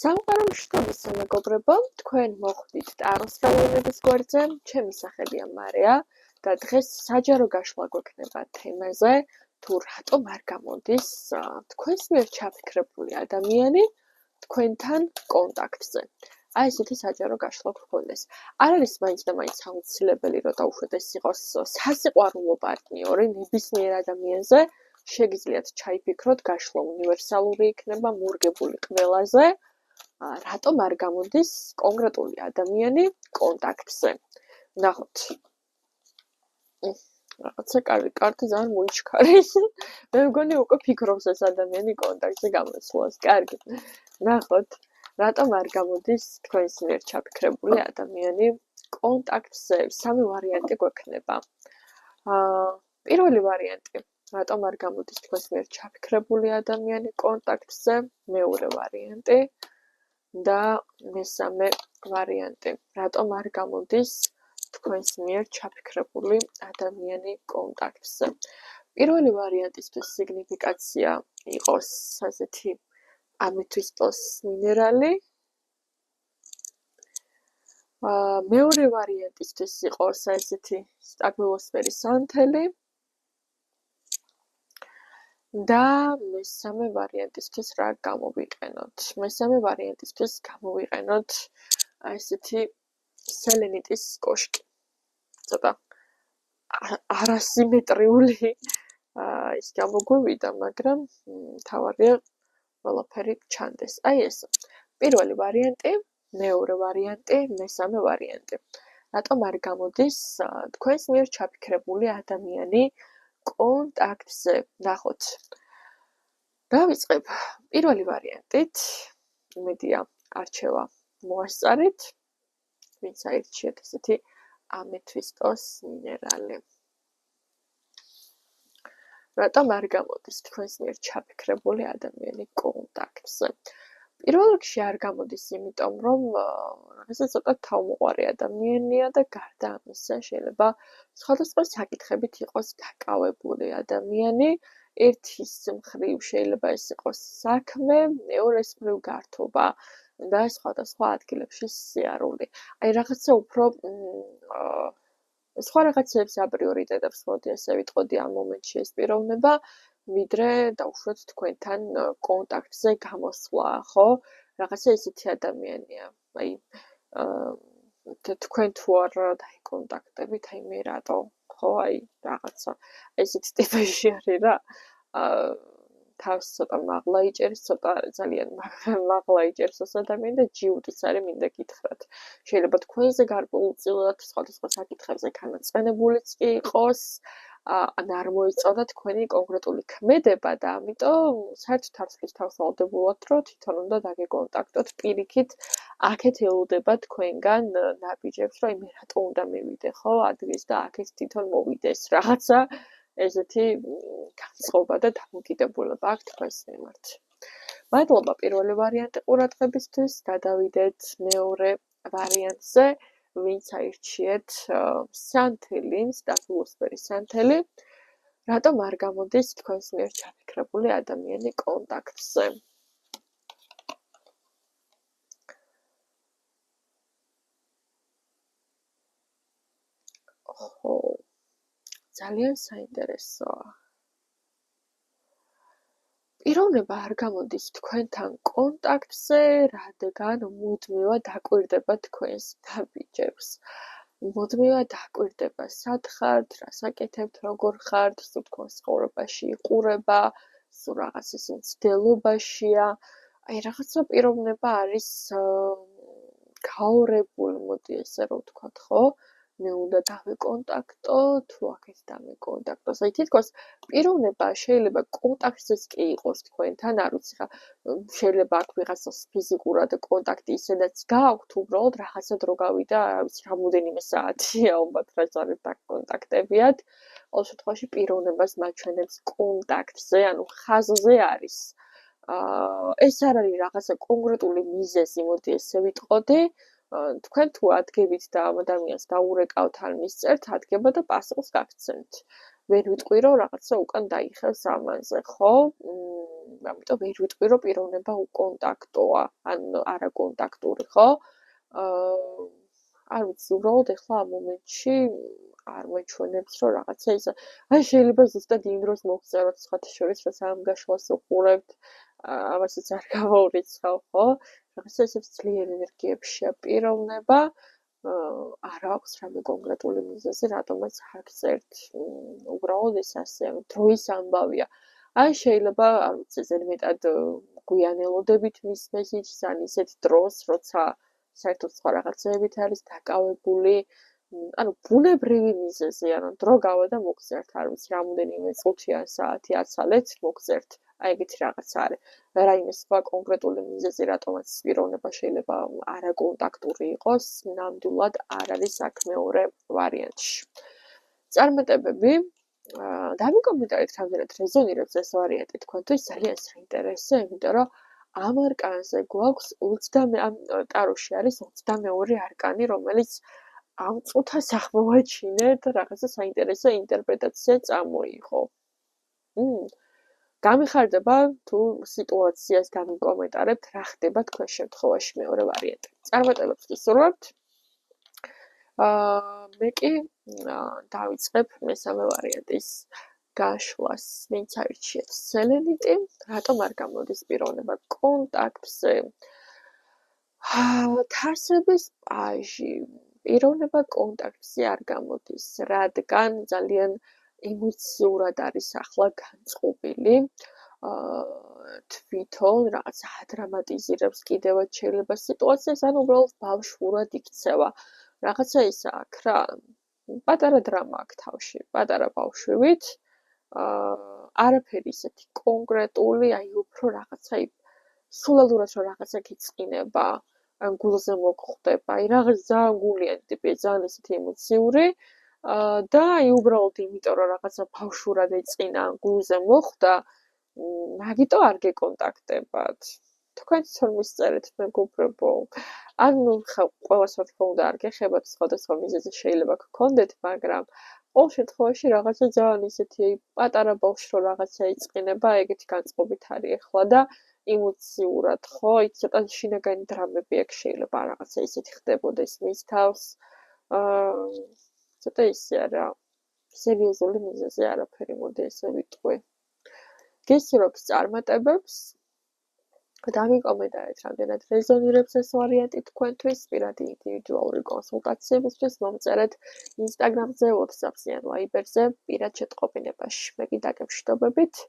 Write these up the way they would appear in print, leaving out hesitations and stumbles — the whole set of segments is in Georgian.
სამყარო მშრომის მეგობრებო, თქვენ მოხვდით ტაროს ხელოვნების გვერდზე, ჩემი სახელია მარია და დღეს საჯარო გაშლა გვექნება თემაზე, თუ რატომ არ გამოდის თქვენს მიერ ჩაფიქრებული ადამიანი თქვენთან კონტაქტზე. აი ესეთი საჯარო გაშლა გქონდეს. არ არის მაინც და მაინც აუცილებელი, რომ დაუშვათ ეს იყოს სასიყვარულო პარტნიორი ნებისმიერ ადამიანზე, შეგიძლიათ ჩაიფიქროთ, გაშლა უნივერსალური იქნება, მორგებული ყველაზე. რატომ არ გამოდის კონკრეტული ადამიანი კონტაქტზე. ნახოთ. რაღაცა კარტი ძალიან მოიჩქარის. მე მგონი უკვე ფიქრობს ეს ადამიანი კონტაქტზე გამოსვლას. კარგი. ნახოთ, რატომ არ გამოდის თქვენს მიერ ჩაფიქრებული ადამიანი კონტაქტზე. სამი ვარიანტი გვექნება. პირველი ვარიანტი, რატომ არ გამოდის თქვენს მიერ ჩაფიქრებული ადამიანი კონტაქტზე. მეორე ვარიანტი და მესამე ვარიანტი, რატომ არ გამოდის თქვენს მიერ ჩაფიქრებული ადამიანი კონტაქტზე. პირველი ვარიანტისთვის სიგნიფიკაცია იყოს ასეთი ამეთვისტოს მინერალი. მეორე ვარიანტისთვის იყოს ასეთი სტაბილოსფერის ანთელი. და მესამე ვარიანტისთვის რა გამოვიყენოთ? მესამე ვარიანტისთვის გამოვიყენოთ ესეთი სელენიტის კოშკი. ცოტა არასიმეტრიული ის გამოგვივიდა, მაგრამ თავარია ყველაფერი ჩანდეს. აი ეს. პირველი ვარიანტი, მეორე ვარიანტი, მესამე ვარიანტი. რატომ არ გამოდის თქვენს მიერ ჩაფიქრებული ადამიანი კონტაქტზე. ნახოთ. დავიწყებ პირველი ვარიანტით. იმედია არჩევა მოასწარეთ. ვინც აირჩიეთ ესეთი ამეთვისტოს მინერალი. რატომ არ გამოდის თქვენს მიერ ჩაფიქრებული ადამიანი კონტაქტზე. პირველ რიგში არ გამოდის, იმიტომ რომ რაღაცა ცოტა თავმოყარი ადამიანია და გარდა ამისა შეიძლება სხვადასხვა საკითხებით იყოს დაკავებული ადამიანი. ერთის მხრივ შეიძლება ეს იყოს საქმე, მეორეს მხრივ გართობა და სხვადასხვა ადგილებში სიარული. აი რაღაცა უფრო სხვა რაღაცებს აპრიორიტეტებს მოდი ასე ვიტყოდი ამ მომენტში ეს პიროვნება, ვიდრე დაუშვათ თქვენთან კონტაქტზე გამოსვლა, ხო? რაღაცა ისეთი ადამიანია. აი თქვენ თუ არ დაიკონტაქტებით, აი მე რატო, ხო, აი რაღაცა ესეთი ტიპში არის რა. თავს ცოტა მაღლა იჭერს, ცოტა ძალიან მაღლა იჭერს ეს ადამიანი და ჯიუტიც არის მინდა გითხრათ. შეიძლება თქვენზე გარკვეულწილად სხვადასხვა საკითხებზე განაწყენებულიც კი იყოს, ან არ მოიწონდა თქვენი კონკრეტული ქმედება და ამიტომ საერთოდ არ ხდის თავსაუდებულად, რომ თვითონ უნდა დაგეკონტაქტოთ პირიქით, აქეთ ელოდება თქვენგან ნაბიჯებს, რომ მე რატო უნდა მივიდე, ხო, ადგილს და აქეთ თვითონ მოვიდეს რაღაცა ესეთი განწყობა და დამოკიდებულება აქვს თქვენს მიმართ. მადლობა პირველი ვარიანტი ყურადღებისთვის. გადავიდეთ მეორე ვარიანტზე, ვინც აირჩიეთ სანთელი, სტაბილოსფერის სანთელი. რატომ არ გამოდის თქვენს მიერ ჩაფიქრებული ადამიანი კონტაქტზე. ხო, ძალიან საინტერესოა. პიროვნება არ გამოდის თქვენთან კონტაქტზე, რადგან მუდმივად აკვირდება თქვენს ნაბიჯებს. მუდმივად აკვირდება, სად ხართ, რას აკეთებთ, როგორ ხართ, სულ თქვენს ცხოვრებაში იყურება, სულ რაღაცის მცდელობაშია. აი რაღაცა პიროვნება არის გაორებული, მოდი ესე რომ ვთქვათ, ხო? მე უნდა დავეკონტაქტო, თუ აქეთ დამეკონტაქტოს. აი თითქოს პიროვნება შეიძლება კონტაქტზეც კი იყოს თქვენთან, არ ვიცი ხა, შეიძლება აქ ვიღაცას ფიზიკურად კონტაქტი ისედაც გააქვთ, უბრალოდ რაღაცა დრო გავიდა, არ ვიცი, რამოდენიმე საათია ალბათ რაც არის დაკონტაქტებიათ. ყოველ შემთხვევაში პიროვნებას მაჩვენებს კონტაქტზე, ანუ ხაზზე არის. ეს არ არის რაღაცა კონკრეტული მიზეზი, მოდი ესე ვიტყოდი. თქვენ თუ ადგებით და ამ ადამიანს დაურეკავთ ან მისწერთ, ადგება და პასუხს გაგცემთ. ვერ ვიტყვი, რომ რაღაცა უკან დაიხევს ამაზე, ხო? ამიტომ ვერ ვიტყვი, რომ პიროვნება უკონტაქტოა, ან არაკონტაქტური, ხო? არ ვიცი, უბრალოდ ეხლა ამ მომენტში არ მეჩვენებს, რომ რაღაცა ისა. აი შეიძლება ზუსტად იმ დროს მოგწეროთ სხვათა შორის, რომ სამგაშლოს უყურებთ, ამასაც არ გამოურიცხავ, ხო? რაღაცა ისეთ ძლიერ ენერგიებშია პიროვნება, არ აქვს რამე კონკრეტული მიზეზი, რატომაც არ გწერთ. უბრალოდ ეს ასე, დროის ამბავია. აი შეიძლება, არ ვიცი, ზედმეტად გვიანელოდებით მის მესიჯს, ან ისეთ დროს, როცა საერთოდ სხვა რაღაცეებით არის დაკავებული, ანუ ბუნებრივი მიზეზი, ანუ დრო გავა და მოგწერთ, არ ვიცი, რამოდენიმე წუთი ან საათი აცალეთ, მოგწერთ. აი ეგეთი რაღაცა არის. რაიმე სხვა კონკრეტული მიზეზი, რატომაც პიროვნება შეიძლება არაკონტაქტური იყოს, ნამდვილად არ არის აქ მეორე ვარიანტში. წარმატებები. დავიკომენტარეთ, რამდენად რეზონირებს ეს ვარიანტი თქვენთვის, ძალიან საინტერესო, იმიტომ რომ ამ არკანზე გვაქვს 20 ამ ტაროში არის 22 არკანი, რომელიც ამ წუთას აღმოვაჩინეთ, რაღაცა საინტერესო ინტერპრეტაცია წამოიღო. გამიხარდება თუ სიტუაციას გამიკომენტარებთ, რა ხდება თქვენ შემთხვევაში მეორე ვარიანტი. წარმატებებს გისურვებთ. მე კი დავიწყებ მესამე ვარიანტის გაშლას. ვინც აირჩიებს სელენიტი, რატომ არ გამოდის პიროვნება კონტაქტზე? თარსების პაჟი. პიროვნება კონტაქტზე არ გამოდის, რადგან ძალიან ემოციურად არის ახლა განწყობილი. თვითონ რაღაც ადრამატიზირებს კიდევაც შეიძლება სიტუაციას, ან უბრალოდ ბავშვურად იქცევა. რაღაცა ისა აქ რა, პატარა დრამა აქ თავში, პატარა ბავშვივით, არაფერი ისეთი კონკრეტული, აი უფრო რაღაცა სულელურად რომ რაღაცა გიწყინება, ან გულზე მოგხვდება, აი რაღაც ძალიან გულიანი ტიპია, ძალიან ისეთი ემოციური, და აი უბრალოდ იმიტომ რომ რაღაცა ბავშვურად ეწყინა, გულზე მოხვდა, მაგიტო არ გეკონტაქტებათ. თქვენც რომ მისწერეთ მეგობრებო, ანუ ყველას რა თქმა უნდა არ გეხებათ, სხვადასხვა მიზეზი შეიძლება გქონდეთ, მაგრამ ყოველ შემთხვევაში რაღაცა ძალიან ისეთი პატარა ბავშვი რომ რაღაცა ეწყინება, ეგეთი განწყობით არის ახლა და ემოციურად, ხო, აი ცოტა შინაგანი დრამები აქ შეიძლება რაღაცა ისეთი ხდებოდეს მის თავს. ცოტა ისეა რა, სერიოზული მიზეზი არაფერი, მოდი ესე ვიტყვი. გესურვებთ წარმატებებს. დავიკომენტარეთ, რამდენად რეზონირებს ეს ვარიანტი თქვენთვის, პირადი ინდივიდუალური კონსულტაციებისთვის მომწერეთ Instagram-ზე, WhatsApp-ზე ან Viber-ზე პირად შეტყობინებაში. მე კი დაგემშვიდობებით,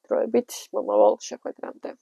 დროებით მომავალ შეხვედრამდე.